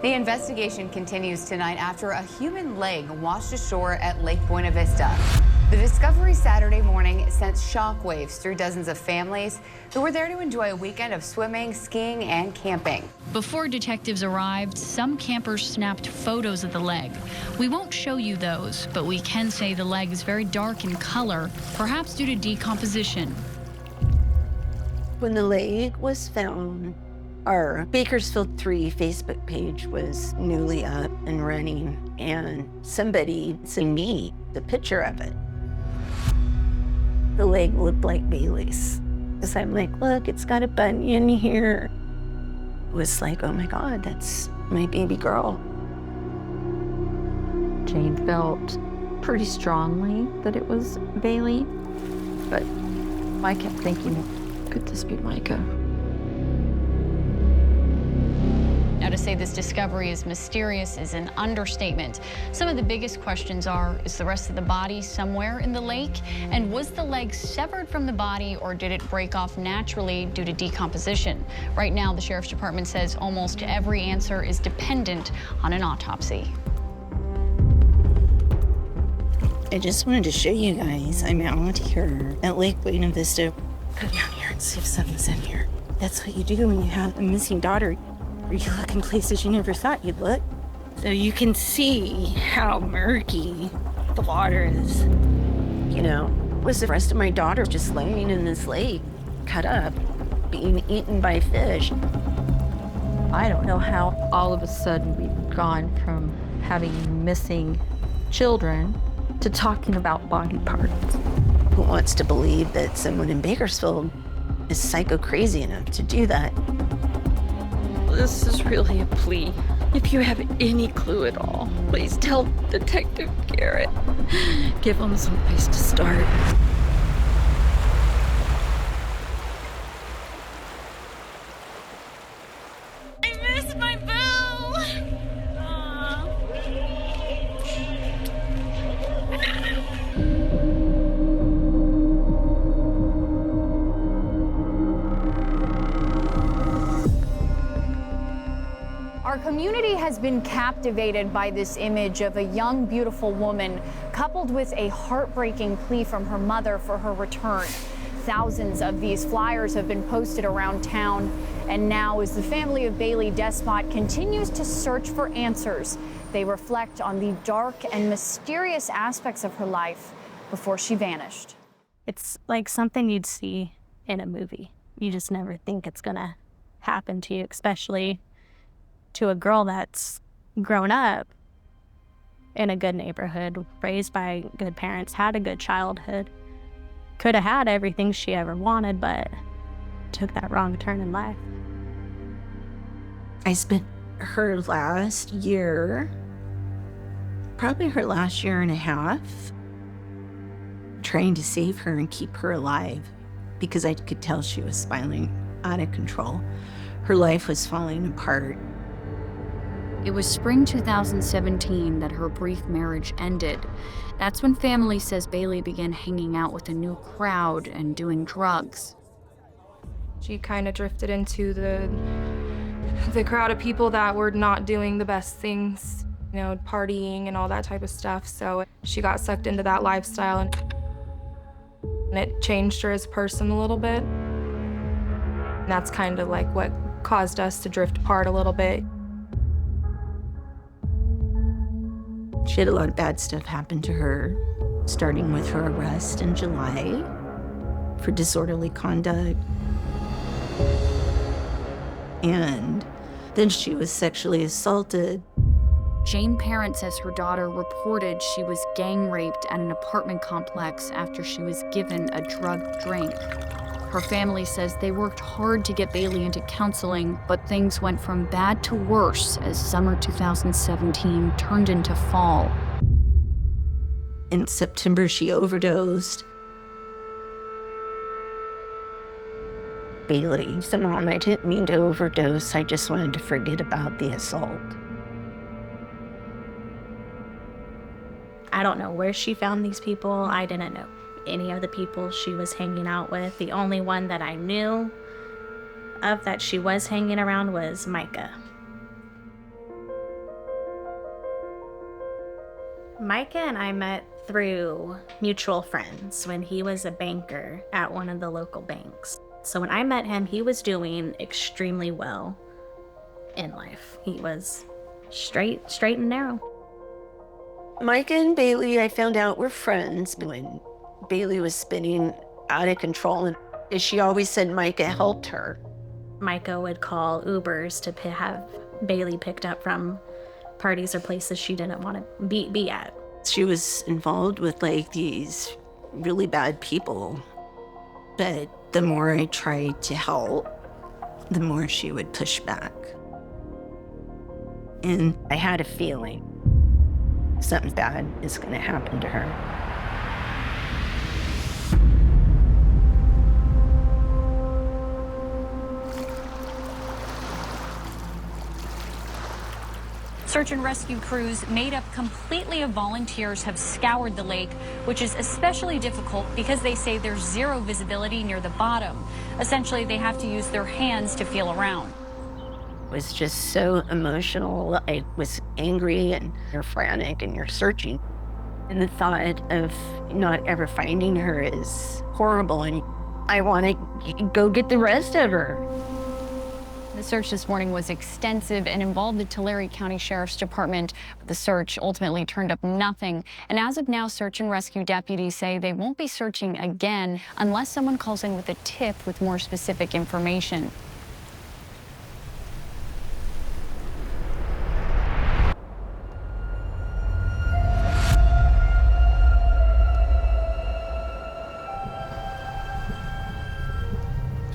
The investigation continues tonight after a human leg washed ashore at Lake Buena Vista. The discovery Saturday morning sent shockwaves through dozens of families who were there to enjoy a weekend of swimming, skiing, and camping. Before detectives arrived, some campers snapped photos of the leg. We won't show you those, but we can say the leg is very dark in color, perhaps due to decomposition. When the leg was found, our Bakersfield 3 Facebook page was newly up and running, and somebody sent me the picture of it. The leg looked like Bailey's. Because I'm like, look, it's got a bunion here. It was like, oh my God, that's my baby girl. Jane felt pretty strongly that it was Bailey, but I kept thinking, could this be Micah? Now, to say this discovery is mysterious is an understatement. Some of the biggest questions are, is the rest of the body somewhere in the lake? And was the leg severed from the body, or did it break off naturally due to decomposition? Right now, the Sheriff's Department says almost every answer is dependent on an autopsy. I just wanted to show you guys, I'm out here at Lake Buena Vista. Go down here and see if someone's in here. That's what you do when you have a missing daughter. You look in places you never thought you'd look. So you can see how murky the water is. You know, was the rest of my daughter just laying in this lake, cut up, being eaten by fish? I don't know how all of a sudden we've gone from having missing children to talking about body parts. Who wants to believe that someone in Bakersfield is psycho crazy enough to do that? This is really a plea. If you have any clue at all, please tell Detective Garrett. Give him some place to start. I miss my boo! Our community has been captivated by this image of a young, beautiful woman coupled with a heartbreaking plea from her mother for her return. Thousands of these flyers have been posted around town, and now as the family of Bailey Despot continues to search for answers, they reflect on the dark and mysterious aspects of her life before she vanished. It's like something you'd see in a movie. You just never think it's gonna happen to you, especially to a girl that's grown up in a good neighborhood, raised by good parents, had a good childhood, could have had everything she ever wanted, but took that wrong turn in life. I spent her last year, probably her last year and a half, trying to save her and keep her alive, because I could tell she was spiraling out of control. Her life was falling apart. It was spring 2017 that her brief marriage ended. That's when family says Bailey began hanging out with a new crowd and doing drugs. She kind of drifted into the crowd of people that were not doing the best things, you know, partying and all that type of stuff. So she got sucked into that lifestyle, and it changed her as a person a little bit. And that's kind of like what caused us to drift apart a little bit. She had a lot of bad stuff happen to her, starting with her arrest in July for disorderly conduct. And then she was sexually assaulted. Jane Parent says her daughter reported she was gang raped at an apartment complex after she was given a drugged drink. Her family says they worked hard to get Bailey into counseling, but things went from bad to worse as summer 2017 turned into fall. In September, she overdosed. Bailey said, "Mom, I didn't mean to overdose. I just wanted to forget about the assault." I don't know where she found these people. I didn't know any of the people she was hanging out with. The only one that I knew of that she was hanging around was Micah. Micah and I met through mutual friends when he was a banker at one of the local banks. So when I met him, he was doing extremely well in life. He was straight and narrow. Micah and Bailey, I found out, were friends when Bailey was spinning out of control. And she always said Micah helped her. Micah would call Ubers to have Bailey picked up from parties or places she didn't want to be at. She was involved with like these really bad people. But the more I tried to help, the more she would push back. And I had a feeling something bad is going to happen to her. Search and rescue crews made up completely of volunteers have scoured the lake, which is especially difficult because they say there's zero visibility near the bottom. Essentially, they have to use their hands to feel around. It was just so emotional. I was angry and you're frantic and you're searching. And the thought of not ever finding her is horrible. And I want to go get the rest of her. The search this morning was extensive and involved the Tulare County Sheriff's Department. The search ultimately turned up nothing. And as of now, search and rescue deputies say they won't be searching again unless someone calls in with a tip with more specific information.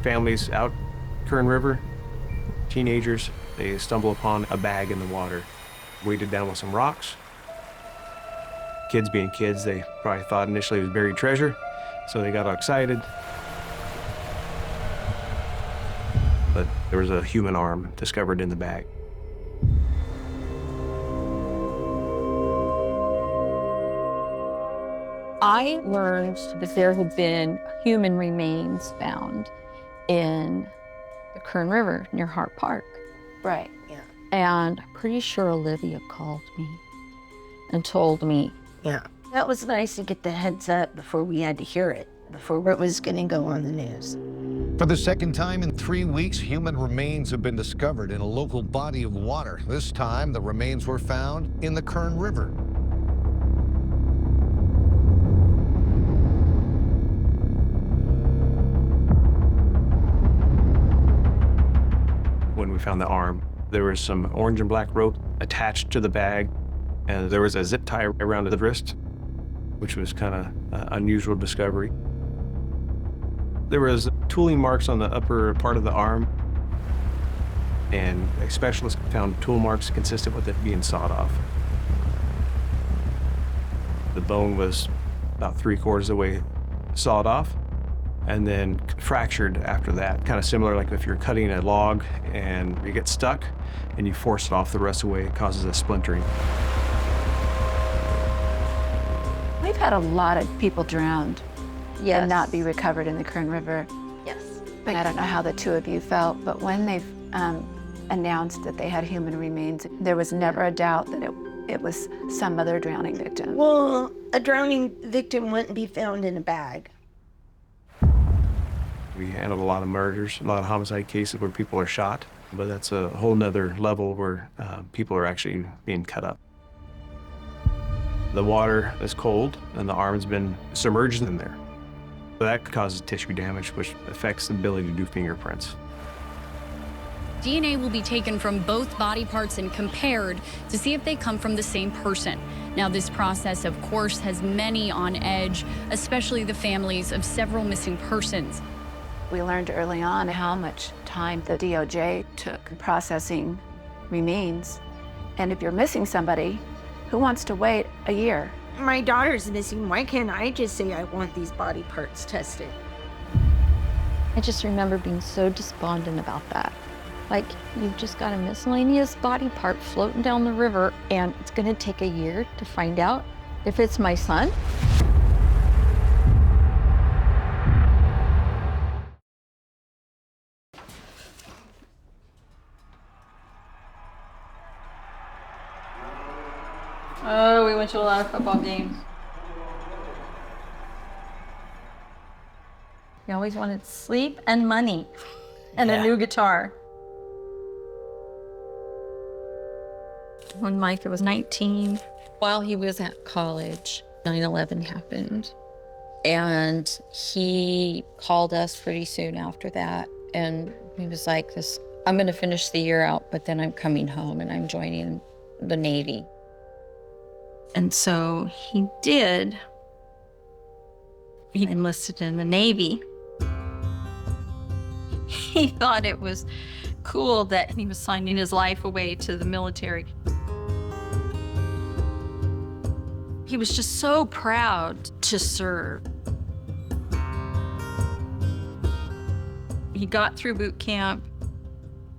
Families out Kern River, teenagers, they stumble upon a bag in the water, weighted down with some rocks. Kids being kids, they probably thought initially it was buried treasure, so they got all excited. But there was a human arm discovered in the bag. I learned that there had been human remains found in the Kern River near Hart Park. Right, yeah. And I'm pretty sure Olivia called me and told me. Yeah. That was nice to get the heads up before we had to hear it, before it was going to go on the news. For the second time in 3 weeks, human remains have been discovered in a local body of water. This time, the remains were found in the Kern River. When we found the arm, there was some orange and black rope attached to the bag, and there was a zip tie around the wrist, which was kind of an unusual discovery. There was tooling marks on the upper part of the arm, and a specialist found tool marks consistent with it being sawed off. The bone was about 3/4 of the way sawed off, and then fractured after that, kind of similar like if you're cutting a log and you get stuck and you force it off the rest of the way, it causes a splintering. We've had a lot of people drowned Yes. and not be recovered in the Kern River. Yes. I don't know how the two of you felt, but when they've announced that they had human remains, there was never a doubt that it was some other drowning victim. Well, a drowning victim wouldn't be found in a bag. We handled a lot of murders, a lot of homicide cases where people are shot, but that's a whole nother level where people are actually being cut up. The water is cold and the arm's been submerged in there. So that causes tissue damage, which affects the ability to do fingerprints. DNA will be taken from both body parts and compared to see if they come from the same person. Now, this process, of course, has many on edge, especially the families of several missing persons. We learned early on how much time the DOJ took processing remains. And if you're missing somebody, who wants to wait a year? My daughter's missing. Why can't I just say I want these body parts tested? I just remember being so despondent about that. Like, you've just got a miscellaneous body part floating down the river, and it's gonna take a year to find out if it's my son? Oh, we went to a lot of football games. He always wanted sleep and money and a new guitar. When Micah was 19, while he was at college, 9/11 happened. And he called us pretty soon after that. And he was like, I'm gonna finish the year out, but then I'm coming home and I'm joining the Navy. And so he did. He enlisted in the Navy. He thought it was cool that he was signing his life away to the military. He was just so proud to serve. He got through boot camp,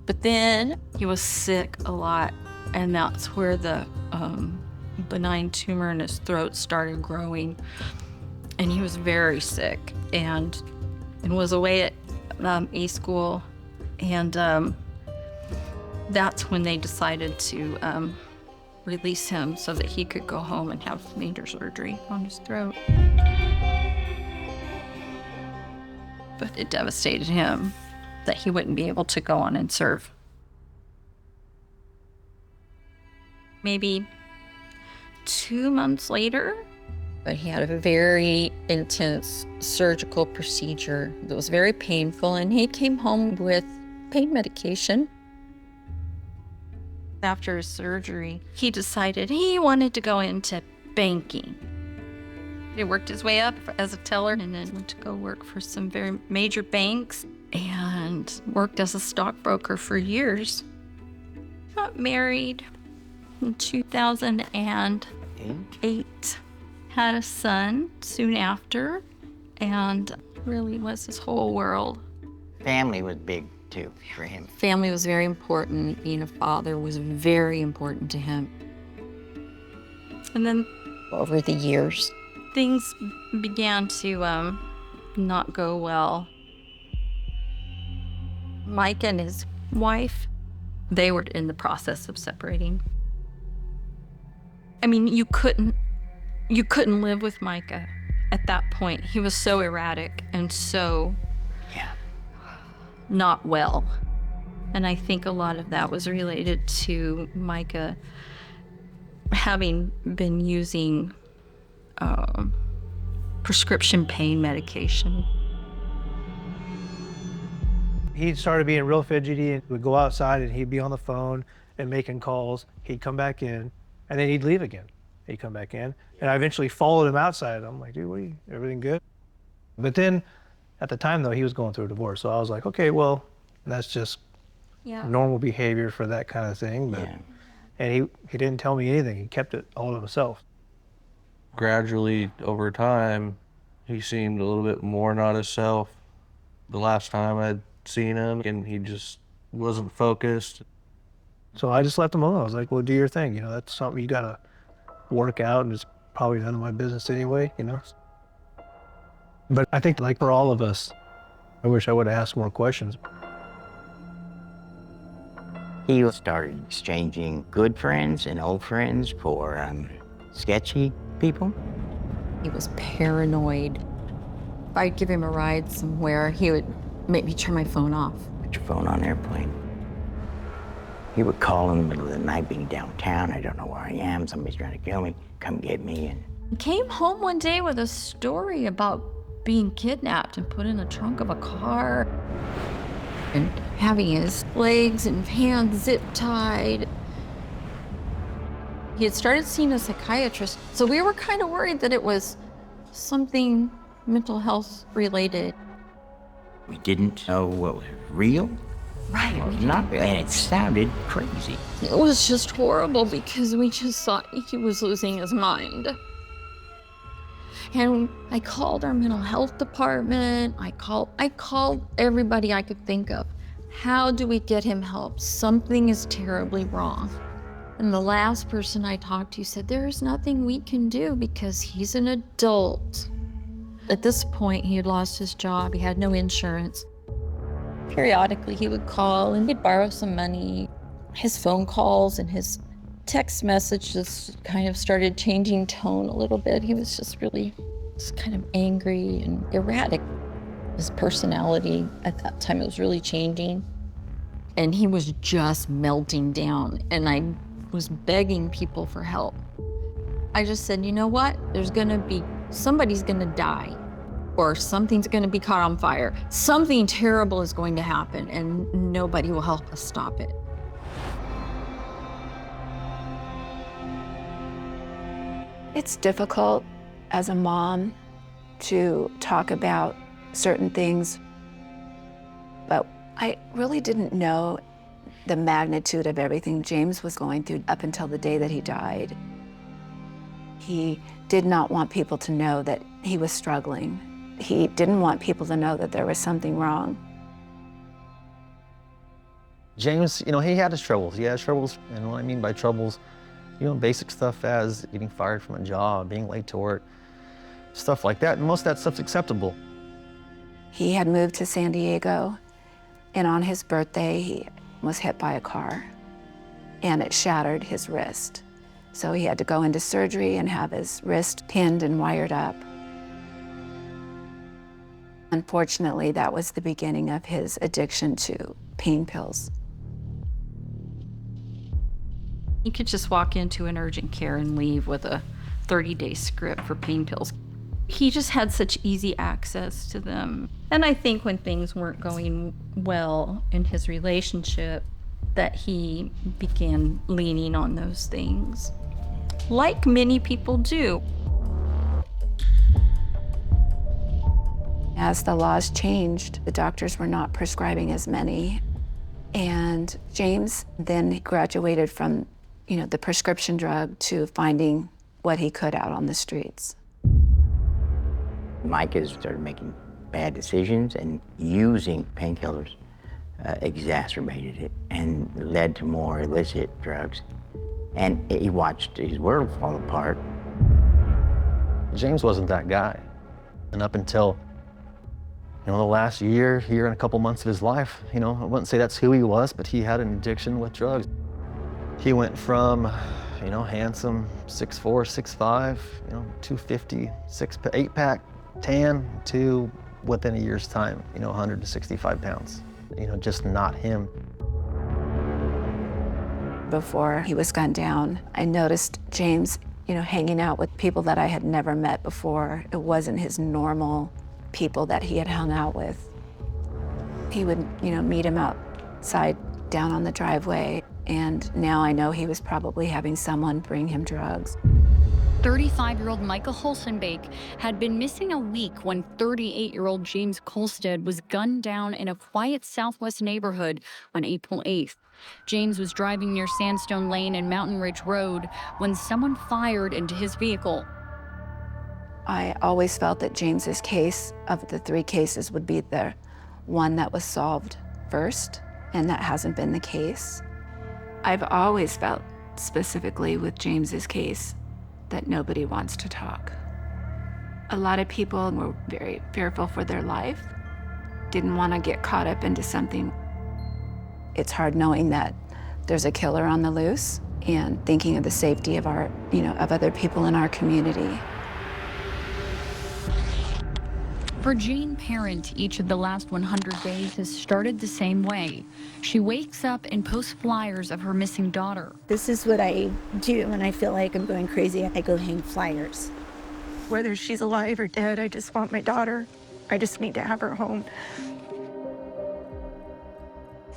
but then he was sick a lot, and that's where the benign tumor in his throat started growing, and he was very sick and was away at A school, and that's when they decided to release him so that he could go home and have major surgery on his throat. But it devastated him that he wouldn't be able to go on and serve. Maybe 2 months later, but he had a very intense surgical procedure that was very painful, and he came home with pain medication. After his surgery, he decided he wanted to go into banking. He worked his way up as a teller and then went to go work for some very major banks and worked as a stockbroker for years. Got married in 2008. Had a son soon after, and really was his whole world. Family was big too for him. Family was very important. Being a father was very important to him. And then over the years, things began to not go well. Mike and his wife, they were in the process of separating. I mean, you couldn't live with Micah at that point. He was so erratic and so not well. And I think a lot of that was related to Micah having been using prescription pain medication. He started being real fidgety and would go outside and he'd be on the phone and making calls. He'd come back in and then he'd leave again. He'd come back in, and I eventually followed him outside. I'm like, dude, everything good? But then, at the time though, he was going through a divorce, so I was like, okay, well, that's just normal behavior for that kind of thing. But and he didn't tell me anything. He kept it all to himself. Gradually, over time, he seemed a little bit more not himself. The last time I'd seen him, and he just wasn't focused. So I just left him alone. I was like, well, do your thing. You know, that's something you gotta work out, and it's probably none of my business anyway, you know. But I think, like for all of us, I wish I would have asked more questions. He started exchanging good friends and old friends for sketchy people. He was paranoid. If I'd give him a ride somewhere, he would make me turn my phone off. Put your phone on airplane. He would call in the middle of the night, being downtown. I don't know where I am. Somebody's trying to kill me. Come get me. And he came home one day with a story about being kidnapped and put in the trunk of a car and having his legs and hands zip-tied. He had started seeing a psychiatrist, so we were kind of worried that it was something mental health related. we didn't know what was real. Right. What was not real, and it sounded crazy. It was just horrible because we just thought he was losing his mind. And I called our mental health department. I called everybody I could think of. How do we get him help? Something is terribly wrong. And the last person I talked to said, there is nothing we can do because he's an adult. At this point, he had lost his job. He had no insurance. Periodically, he would call and he'd borrow some money. His phone calls and his Text messages kind of started changing tone a little bit. He was just really kind of angry and erratic. His personality at that time, it was really changing. And he was just melting down, and I was begging people for help. I just said, you know what? Somebody's gonna die, or something's gonna be caught on fire. Something terrible is going to happen, and nobody will help us stop it. It's difficult as a mom to talk about certain things, but I really didn't know the magnitude of everything James was going through up until the day that he died. He did not want people to know that he was struggling. He didn't want people to know that there was something wrong. James, he had his troubles. He had troubles, and what I mean by troubles, basic stuff as getting fired from a job, being late to work, stuff like that, and most of that stuff's acceptable. He had moved to San Diego, and on his birthday, he was hit by a car, and it shattered his wrist. So he had to go into surgery and have his wrist pinned and wired up. Unfortunately, that was the beginning of his addiction to pain pills. You could just walk into an urgent care and leave with a 30-day script for pain pills. He just had such easy access to them. And I think when things weren't going well in his relationship, that he began leaning on those things, like many people do. As the laws changed, the doctors were not prescribing as many. And James then graduated from, the prescription drug to finding what he could out on the streets. Mike has started making bad decisions, and using painkillers exacerbated it and led to more illicit drugs. And he watched his world fall apart. James wasn't that guy. And up until, the last year and a couple months of his life, I wouldn't say that's who he was, but he had an addiction with drugs. He went from, handsome, 6'4", 6'5", 250, 8-pack, tan, to within a year's time, 100 to 65 pounds. Just not him. Before he was gunned down, I noticed James, hanging out with people that I had never met before. It wasn't his normal people that he had hung out with. He would, meet him outside down on the driveway, and now I know he was probably having someone bring him drugs. 35-year-old Michael Holsenbake had been missing a week when 38-year-old James Kolstad was gunned down in a quiet southwest neighborhood on April 8th. James was driving near Sandstone Lane and Mountain Ridge Road when someone fired into his vehicle. I always felt that James's case of the 3 cases would be the one that was solved first, and that hasn't been the case. I've always felt, specifically with James's case, that nobody wants to talk. A lot of people were very fearful for their life, didn't want to get caught up into something. It's hard knowing that there's a killer on the loose and thinking of the safety of our, of other people in our community. For Jane Parent, each of the last 100 days has started the same way. She wakes up and posts flyers of her missing daughter. This is what I do when I feel like I'm going crazy. I go hang flyers. Whether she's alive or dead, I just want my daughter. I just need to have her home.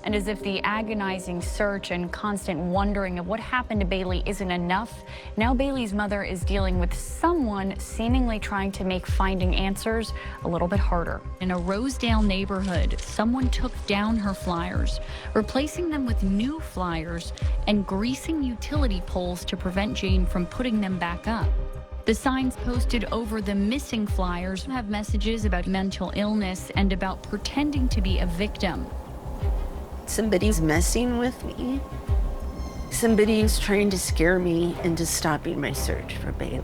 And as if the agonizing search and constant wondering of what happened to Bailey isn't enough, now Bailey's mother is dealing with someone seemingly trying to make finding answers a little bit harder. In a Rosedale neighborhood, someone took down her flyers, replacing them with new flyers and greasing utility poles to prevent Jane from putting them back up. The signs posted over the missing flyers have messages about mental illness and about pretending to be a victim. Somebody's messing with me. Somebody's trying to scare me into stopping my search for Bailey.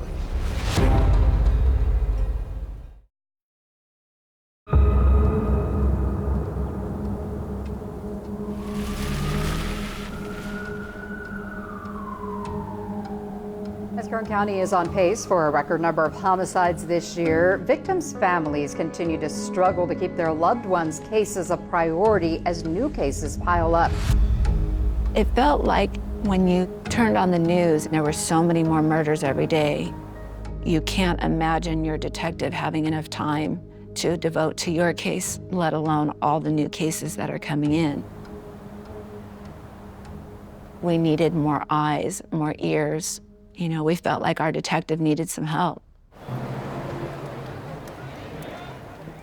Kern County is on pace for a record number of homicides this year. Victims' families continue to struggle to keep their loved ones' cases a priority as new cases pile up. It felt like when you turned on the news, there were so many more murders every day. You can't imagine your detective having enough time to devote to your case, let alone all the new cases that are coming in. We needed more eyes, more ears. You know, we felt like our detective needed some help.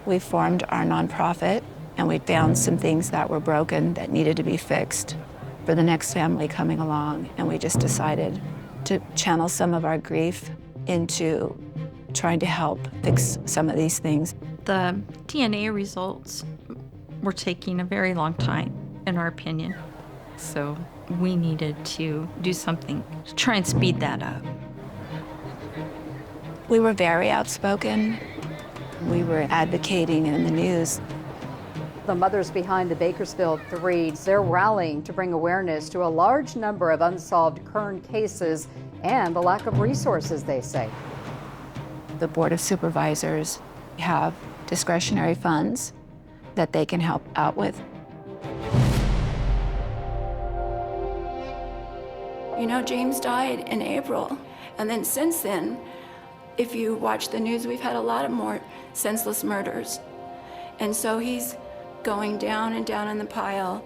We formed our nonprofit, and we found some things that were broken that needed to be fixed for the next family coming along, and we just decided to channel some of our grief into trying to help fix some of these things. The DNA results were taking a very long time, in our opinion. So we needed to do something to try and speed that up. We were very outspoken. We were advocating in the news. The mothers behind the Bakersfield 3, they're rallying to bring awareness to a large number of unsolved Kern cases and the lack of resources, they say. The Board of Supervisors have discretionary funds that they can help out with. You know, James died in April, and then since then, if you watch the news, we've had a lot of more senseless murders. And so he's going down and down in the pile.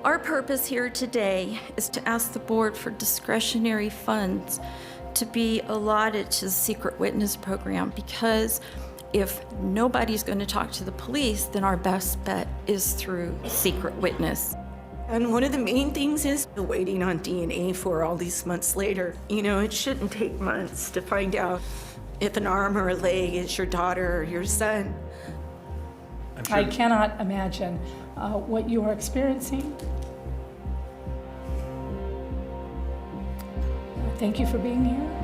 Our purpose here today is to ask the board for discretionary funds to be allotted to the secret witness program, because if nobody's going to talk to the police, then our best bet is through secret witness. And one of the main things is waiting on DNA for all these months later. You know, it shouldn't take months to find out if an arm or a leg is your daughter or your son. I cannot imagine what you are experiencing. Thank you for being here.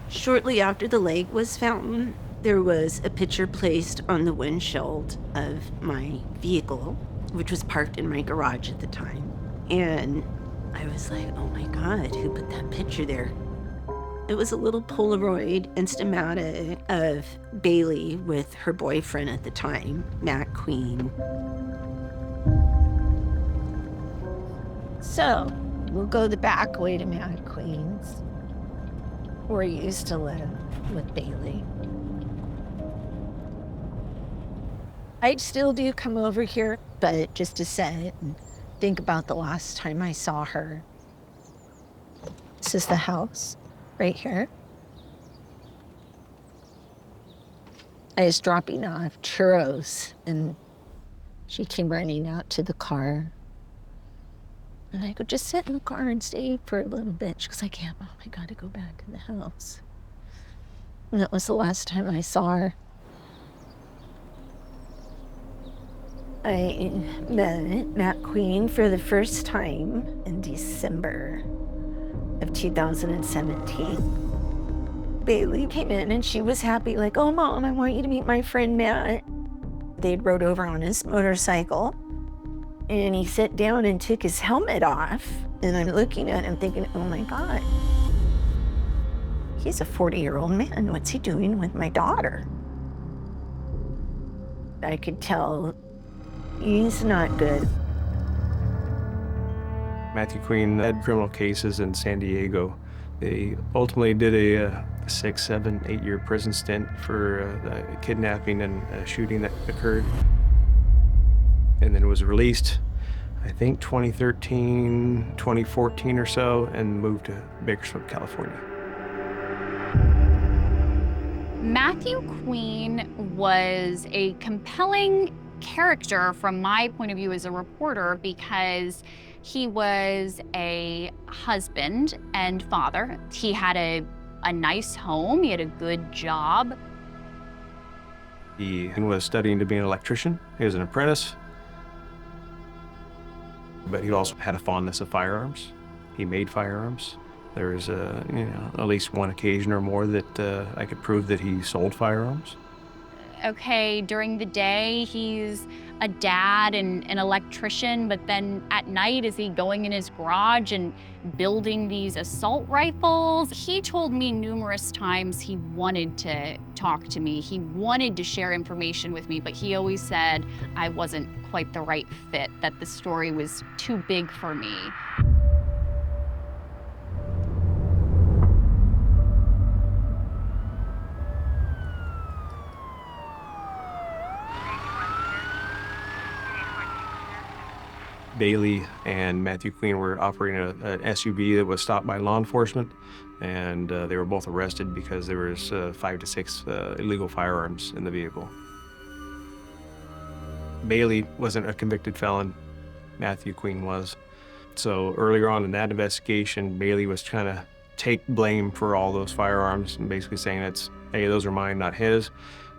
Shortly after the leg was found, there was a picture placed on the windshield of my vehicle, which was parked in my garage at the time. And I was like, oh my God, who put that picture there? It was a little Polaroid Instamatic of Bailey with her boyfriend at the time, Matt Queen. So, we'll go the back way to Matt Queen's, where he used to live with Bailey. I still do come over here, but just to sit and think about the last time I saw her. This is the house right here. I was dropping off churros and she came running out to the car. And I could just sit in the car and stay for a little bit. She goes, I can't, Mom, I gotta go back in the house. And that was the last time I saw her. I met Matt Queen for the first time in December of 2017. Bailey came in and she was happy, like, oh, Mom, I want you to meet my friend Matt. They'd rode over on his motorcycle. And he sat down and took his helmet off. And I'm looking at him thinking, oh my God, he's a 40-year-old man. What's he doing with my daughter? I could tell he's not good. Matthew Queen had criminal cases in San Diego. They ultimately did a 6, 7, 8-year prison stint for a kidnapping and a shooting that occurred. And then was released, I think 2013, 2014 or so, and moved to Bakersfield, California. Matthew Queen was a compelling character from my point of view as a reporter, because he was a husband and father. He had a nice home, he had a good job. He was studying to be an electrician. He was an apprentice. But he also had a fondness of firearms. He made firearms. There was at least one occasion or more that I could prove that he sold firearms. Okay, during the day, he's a dad and an electrician, but then at night, is he going in his garage and building these assault rifles? He told me numerous times he wanted to talk to me. He wanted to share information with me, but he always said I wasn't quite the right fit, that the story was too big for me. Bailey and Matthew Queen were operating an SUV that was stopped by law enforcement, and they were both arrested because there was 5 to 6 illegal firearms in the vehicle. Bailey wasn't a convicted felon. Matthew Queen was. So earlier on in that investigation, Bailey was trying to take blame for all those firearms and basically saying it's, hey, those are mine, not his,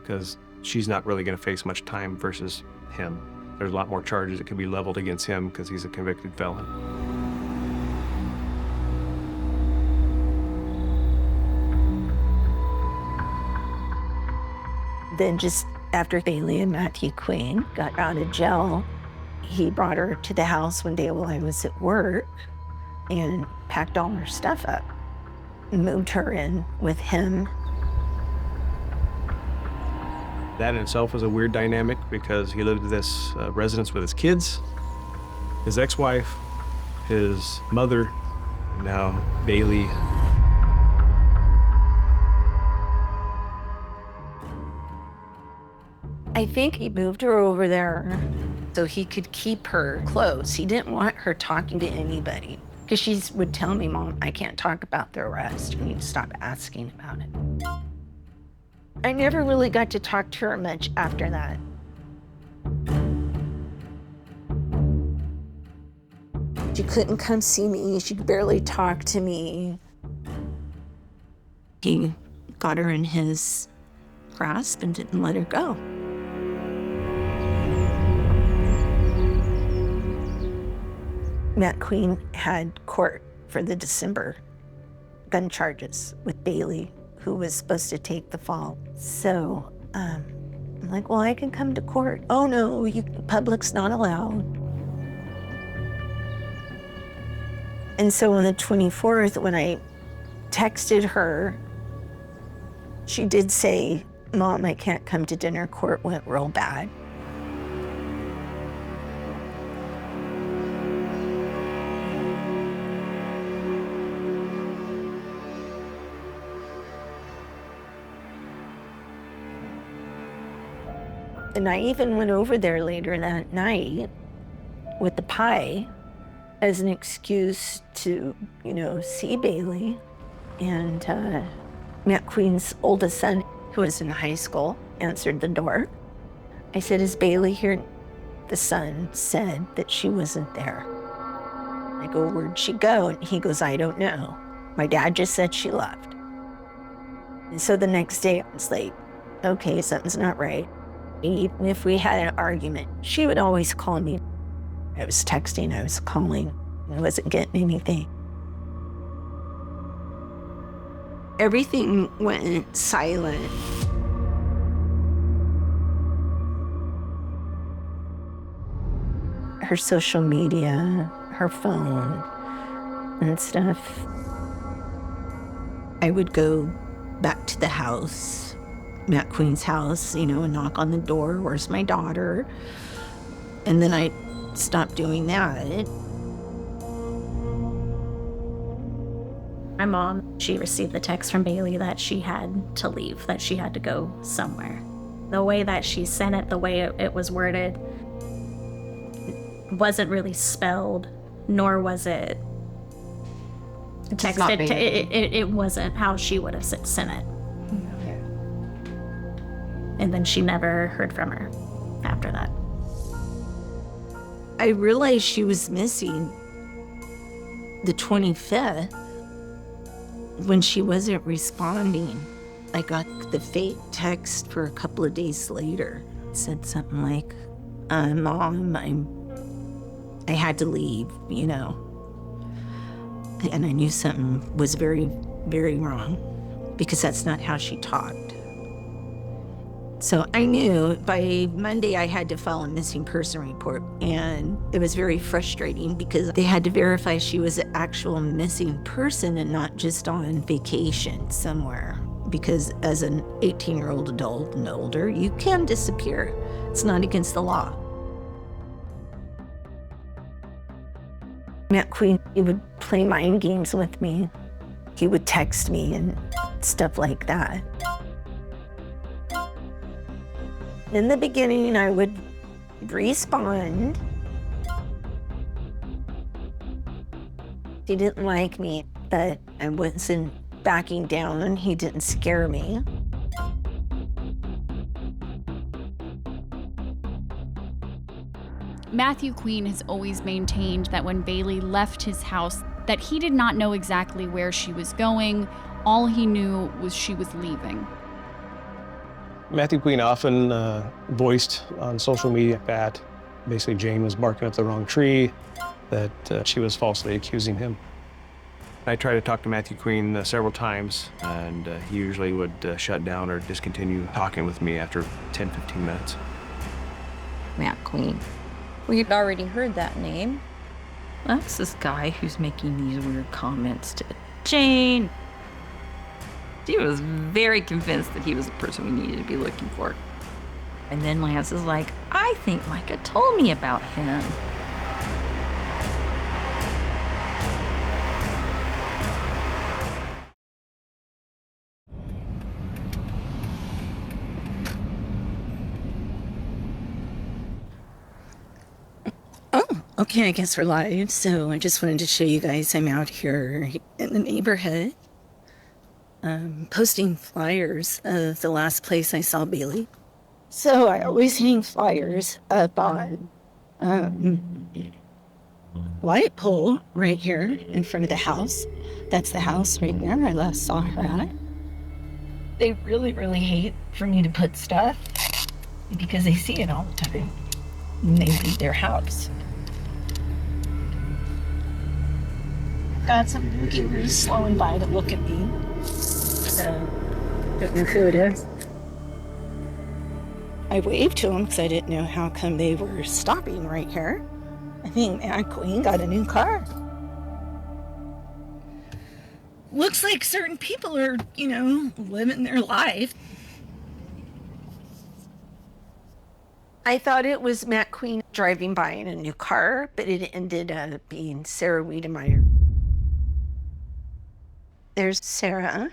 because she's not really going to face much time versus him. There's a lot more charges that could be leveled against him because he's a convicted felon. Then just after Bailey and Matthew Queen got out of jail, he brought her to the house one day while I was at work and packed all her stuff up and moved her in with him. That in itself was a weird dynamic because he lived at this residence with his kids, his ex-wife, his mother, now Bailey. I think he moved her over there so he could keep her close. He didn't want her talking to anybody because she would tell me, Mom, I can't talk about the arrest. You need to stop asking about it. I never really got to talk to her much after that. She couldn't come see me. She could barely talk to me. He got her in his grasp and didn't let her go. Matt Queen had court for the December gun charges with Bailey, who was supposed to take the fall. So I'm like, well, I can come to court. Oh no, public's not allowed. And so on the 24th, when I texted her, she did say, Mom, I can't come to dinner. Court went real bad. And I even went over there later that night with the pie as an excuse to, see Bailey. And Matt Queen's oldest son, who was in high school, answered the door. I said, is Bailey here? The son said that she wasn't there. I go, where'd she go? And he goes, I don't know. My dad just said she left. And so the next day I was like, okay, something's not right. Even if we had an argument, she would always call me. I was texting, I was calling, I wasn't getting anything. Everything went silent. Her social media, her phone, and stuff. I would go back to the house, Matt Queen's house, and knock on the door, where's my daughter? And then I stopped doing that. My mom, she received the text from Bailey that she had to leave, that she had to go somewhere. The way that she sent it, the way it was worded, wasn't really spelled, nor was it texted. It wasn't how she would have sent it. And then she never heard from her after that. I realized she was missing the 25th when she wasn't responding. I got the fake text for a couple of days later. It said something like, Mom, I'm I had to leave, you know. And I knew something was very, very wrong because that's not how she talked. So I knew by Monday I had to file a missing person report, and it was very frustrating because they had to verify she was an actual missing person and not just on vacation somewhere. Because as an 18-year-old adult and older, you can disappear. It's not against the law. Matt Queen, he would play mind games with me. He would text me and stuff like that. In the beginning, I would respond. He didn't like me, but I wasn't backing down. He didn't scare me. Matthew Queen has always maintained that when Bailey left his house, that he did not know exactly where she was going. All he knew was she was leaving. Matthew Queen often voiced on social media that basically Jane was barking up the wrong tree, that she was falsely accusing him. I tried to talk to Matthew Queen several times, and he usually would shut down or discontinue talking with me after 10, 15 minutes. Matt Queen. We'd already heard that name. That's this guy who's making these weird comments to Jane. She was very convinced that he was the person we needed to be looking for. And then Lance is like, I think Micah told me about him. Okay, I guess we're live. So I just wanted to show you guys I'm out here in the neighborhood posting flyers of the last place I saw Bailey. So I always hang flyers up on light pole right here in front of the house. That's the house right there I last saw her at. They really, really hate for me to put stuff because they see it all the time when they leave their house. Got some boogers slowing by to look at me. So, don't know who it is. I waved to them because I didn't know how come they were stopping right here. I think Matt Queen got a new car. Looks like certain people are, you know, living their life. I thought it was Matt Queen driving by in a new car, but it ended up being Sarah Wiedemeyer. There's Sarah.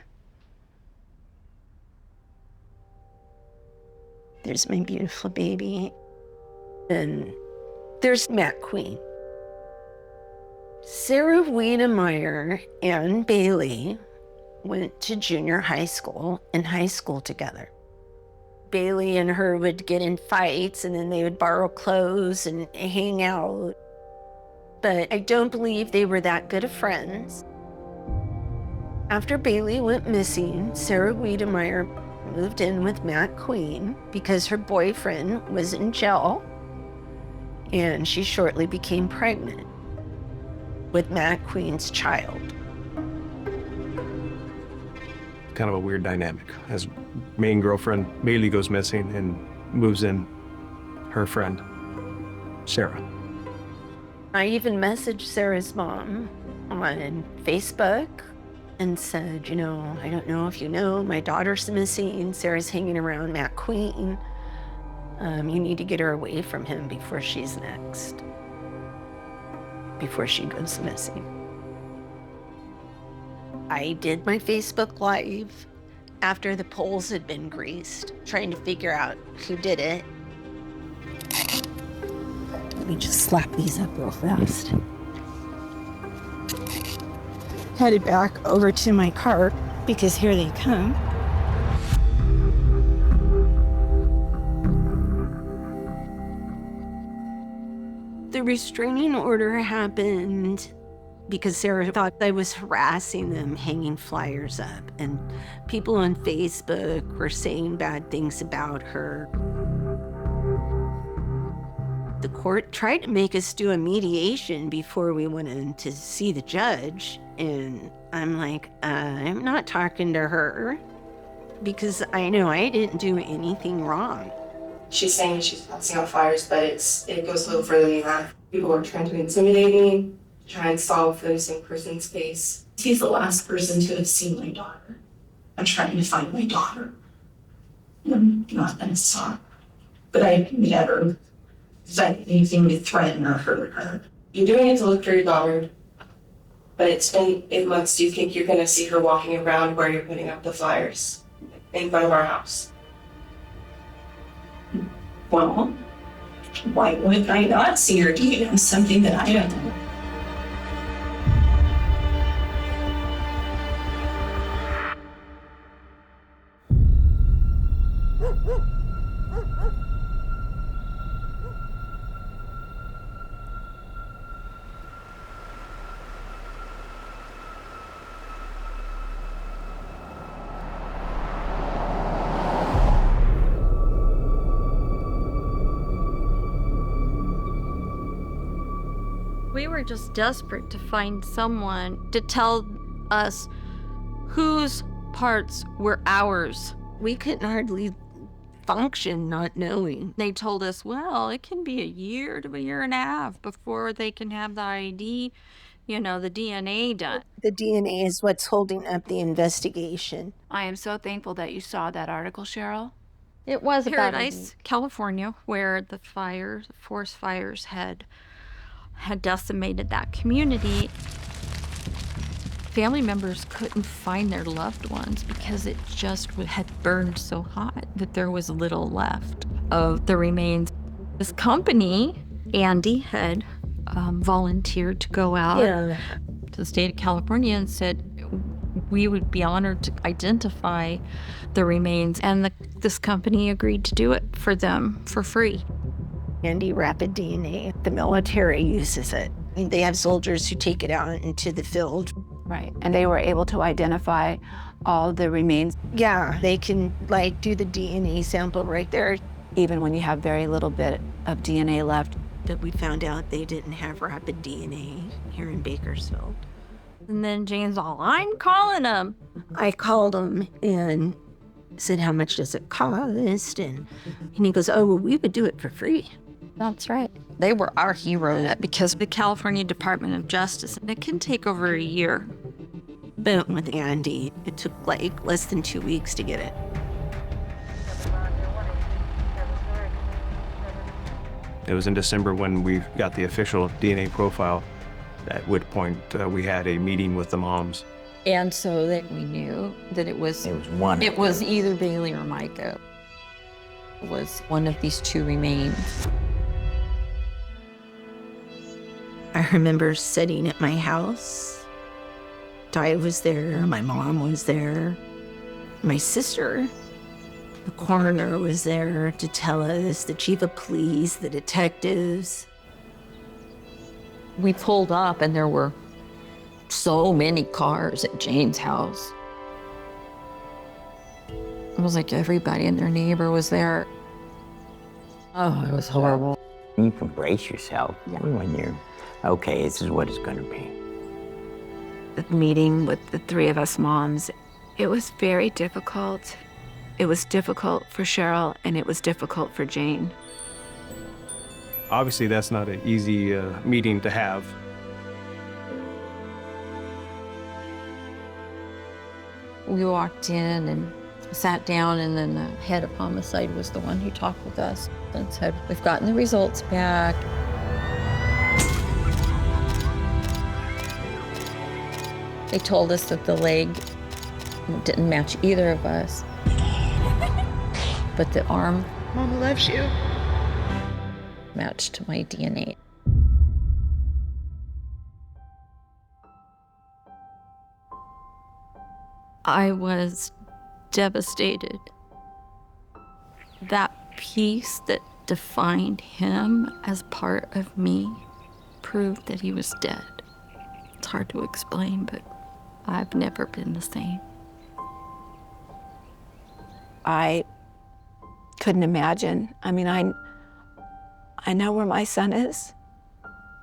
There's my beautiful baby. And there's Matt Queen. Sarah Wiedemeyer and Bailey went to junior high school and high school together. Bailey and her would get in fights and then they would borrow clothes and hang out. But I don't believe they were that good of friends. After Bailey went missing, Sarah Wiedemeyer moved in with Matt Queen because her boyfriend was in jail, and she shortly became pregnant with Matt Queen's child. Kind of a weird dynamic. As main girlfriend, Bailey goes missing and moves in her friend, Sarah. I even messaged Sarah's mom on Facebook and said, you know, I don't know if you know, my daughter's missing. Sarah's hanging around Matt Queen. You need to get her away from him before she's next, before she goes missing. I did my Facebook Live after the polls had been greased, trying to figure out who did it. Let me just slap these up real fast. Headed back over to my car because here they come. The restraining order happened because Sarah thought I was harassing them, hanging flyers up, and people on Facebook were saying bad things about her. The court tried to make us do a mediation before we went in to see the judge. And I'm like, I'm not talking to her because I know I didn't do anything wrong. She's saying she's passing out fires, but it goes a little further than that. People are trying to intimidate me, try and solve the missing person's case. He's the last person to have seen my daughter. I'm trying to find my daughter. I'm not gonna stop. But I never said anything to threaten or hurt her. You're doing it to look for your daughter, but it's been 8 months. Do you think you're gonna see her walking around where you're putting up the flyers in front of our house? Well, why would I not see her doing something that I don't know? We were just desperate to find someone to tell us whose parts were ours. We couldn't hardly function not knowing. They told us, well, it can be a year to a year and a half before they can have the ID, the DNA done. The DNA is what's holding up the investigation. I am so thankful that you saw that article, Cheryl. It was Paradise, California, where the forest fires had decimated that community. Family members couldn't find their loved ones because it just had burned so hot that there was little left of the remains. This company, Andy, had volunteered to go out to the state of California and said we would be honored to identify the remains, and this company agreed to do it for them for free. Andy Rapid DNA, the military uses it. They have soldiers who take it out into the field. Right, and they were able to identify all the remains. Yeah, they can do the DNA sample right there. Even when you have very little bit of DNA left. But we found out they didn't have rapid DNA here in Bakersfield. And then Jane's all, I'm calling them. I called him and said, how much does it cost? And he goes, oh, well, we would do it for free. That's right. They were our heroes because the California Department of Justice, it can take over a year. But with Andy, it took less than 2 weeks to get it. It was in December when we got the official DNA profile, at which point we had a meeting with the moms. And so that we knew that it was one. It was either Bailey or Micah. It was one of these two remains. I remember sitting at my house. Di was there, my mom was there, my sister. The coroner was there to tell us, the chief of police, the detectives. We pulled up and there were so many cars at Jane's house. It was like everybody and their neighbor was there. Oh, it was horrible. You can brace yourself when you're, okay, this is what it's gonna be. The meeting with the three of us moms, it was very difficult. It was difficult for Cheryl and it was difficult for Jane. Obviously, that's not an easy meeting to have. We walked in and sat down, and then the head of homicide was the one who talked with us and said, we've gotten the results back. They told us that the leg didn't match either of us, but the arm Mama loves you. matched my DNA. I was devastated. That piece that defined him as part of me proved that he was dead. It's hard to explain, but I've never been the same. I couldn't imagine. I mean, I I know where my son is.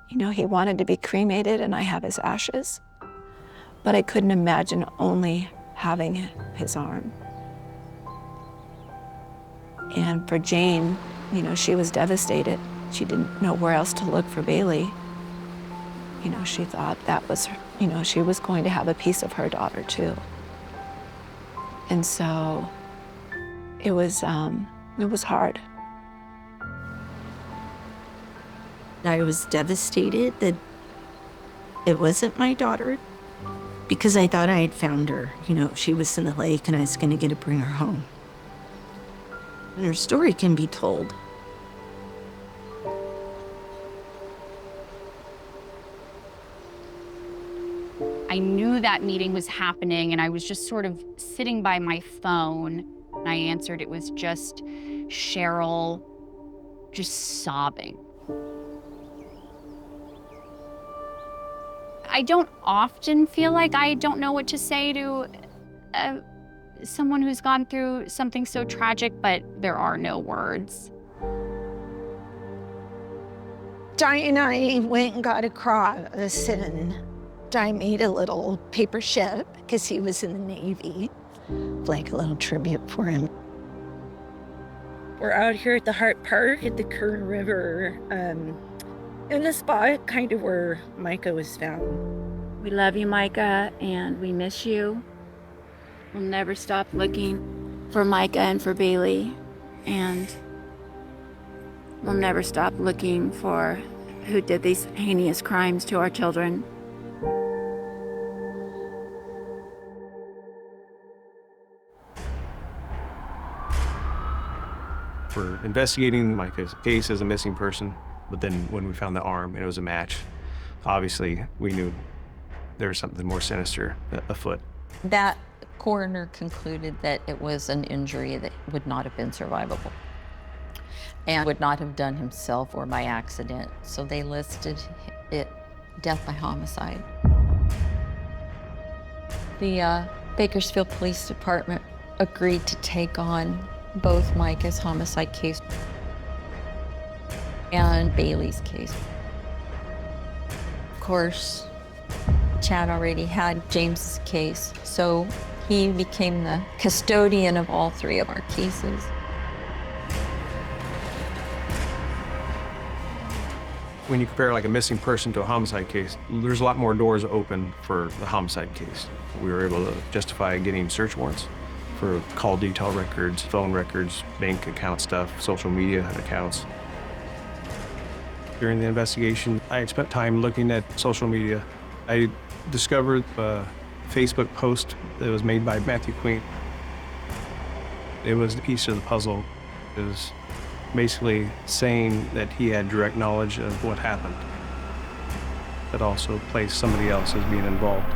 You know, he wanted to be cremated and I have his ashes. But I couldn't imagine only having his arm. And for Jane, you know, she was devastated. She didn't know where else to look for Bailey. You know, she thought that was, you know, she was going to have a piece of her daughter too. And so it was hard. I was devastated that it wasn't my daughter because I thought I had found her. You know, she was in the lake and I was going to get to bring her home. And her story can be told. I knew that meeting was happening and I was just sort of sitting by my phone and I answered. It was just Cheryl just sobbing. I don't often feel like I don't know what to say to someone who's gone through something so tragic, but there are no words. Di and I went and got a cross, and Di made a little paper ship because he was in the Navy, like a little tribute for him. We're out here at the Hart Park at the Kern River, in the spot kind of where Micah was found. We love you, Micah, and we miss you. We'll never stop looking for Micah and for Bailey, and we'll never stop looking for who did these heinous crimes to our children. For investigating Micah's case as a missing person, but then when we found the arm and it was a match, obviously we knew there was something more sinister afoot. That coroner concluded that it was an injury that would not have been survivable and would not have done himself or by accident. So they listed it death by homicide. The Bakersfield Police Department agreed to take on both Micah's homicide case and Bailey's case. Of course, Chad already had James's case, so he became the custodian of all three of our cases. When you compare like a missing person to a homicide case, there's a lot more doors open for the homicide case. We were able to justify getting search warrants for call detail records, phone records, bank account stuff, social media accounts. During the investigation, I spent time looking at social media. I discovered a Facebook post that was made by Matthew Queen. It was the piece of the puzzle. It was basically saying that he had direct knowledge of what happened, but also placed somebody else as being involved.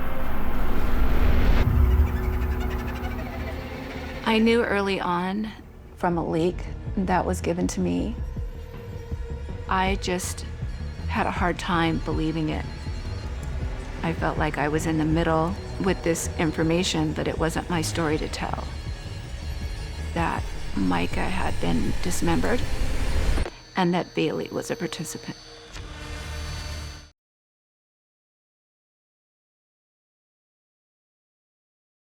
I knew early on from a leak that was given to me. I just had a hard time believing it. I felt like I was in the middle with this information, but it wasn't my story to tell. That Micah had been dismembered and that Bailey was a participant.